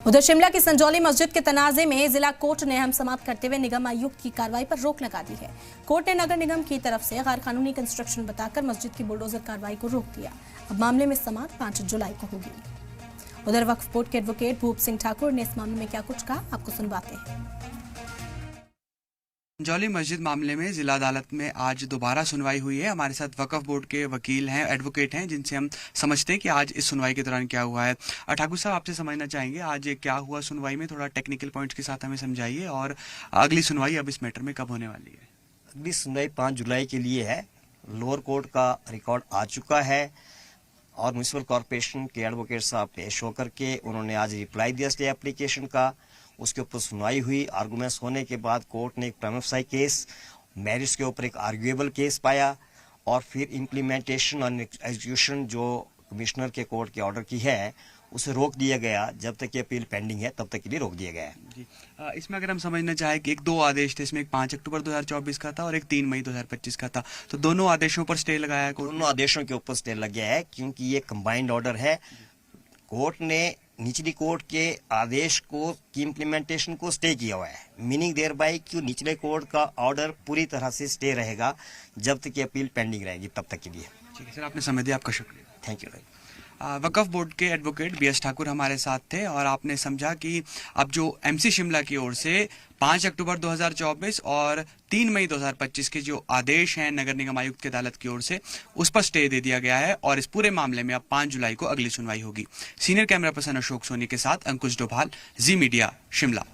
उधर शिमला की संजौली मस्जिद के तनाजे में जिला कोर्ट ने अहम समाप्त करते हुए निगम आयुक्त की कार्रवाई पर रोक लगा दी है। कोर्ट ने नगर निगम की तरफ से गैर कानूनी कंस्ट्रक्शन बताकर मस्जिद की बुलडोजर कार्रवाई को रोक दिया। अब मामले में समाप्त 5 जुलाई को होगी। उधर वक्फ बोर्ड के एडवोकेट भूप सिंह ठाकुर ने इस मामले में क्या कुछ कहा, आपको सुनवाते हैं। संजौली मस्जिद मामले में जिला अदालत में आज दोबारा सुनवाई हुई है। हमारे साथ वक्फ बोर्ड के वकील हैं, एडवोकेट हैं, जिनसे हम समझते हैं कि आज इस सुनवाई के दौरान क्या हुआ है। ठाकुर साहब, आपसे समझना चाहेंगे आज क्या हुआ सुनवाई में, थोड़ा टेक्निकल पॉइंट्स के साथ हमें समझाइए, और अगली सुनवाई अब इस मैटर में कब होने वाली है? अगली सुनवाई 5 जुलाई के लिए है। लोअर कोर्ट का रिकॉर्ड आ चुका है और म्यूनिसिपल कॉर्पोरेशन के एडवोकेट साहब पेश होकर के उन्होंने आज रिप्लाई दिया स्टे एप्लीकेशन का। उसके ऊपर सुनवाई हुई। आर्गूमेंट्स होने के बाद कोर्ट ने एक प्राइमा फेसी केस, मैरिज के ऊपर एक आर्ग्यूएबल केस पाया और फिर इम्प्लीमेंटेशन और एग्जीक्यूशन जो कमिश्नर के कोर्ट के ऑर्डर की है उसे रोक दिया गया। जब तक ये अपील पेंडिंग है तब तक के लिए रोक दिया गया है। जी, इसमें अगर हम समझना चाहें कि एक 2 आदेश थे, इसमें एक 5 अक्टूबर 2024 का था और एक 3 मई 2025 का था, तो दोनों आदेशों पर स्टे लगाया है कोर्ट? दोनों आदेशों के ऊपर स्टे लग गया है क्योंकि ये कंबाइंड ऑर्डर है। कोर्ट ने निचली कोर्ट के आदेश को की इम्प्लीमेंटेशन को स्टे किया हुआ है, मीनिंग देयर बाय कि निचले कोर्ट का ऑर्डर पूरी तरह से स्टे रहेगा जब तक ये अपील पेंडिंग रहेगी तब तक के लिए। ठीक है सर, आपने समय दिया, आपका शुक्रिया। Thank you. वक्फ बोर्ड के एडवोकेट बीएस ठाकुर हमारे साथ थे और आपने समझा कि अब जो एमसी शिमला की ओर से 5 अक्टूबर 2024 और 3 मई 2025 के जो आदेश हैं नगर निगम आयुक्त की अदालत की ओर से, उस पर स्टे दे दिया गया है और इस पूरे मामले में अब 5 जुलाई को अगली सुनवाई होगी। Senior camera person Ashok Soni के साथ अंकुश डोभाल, जी मीडिया, शिमला।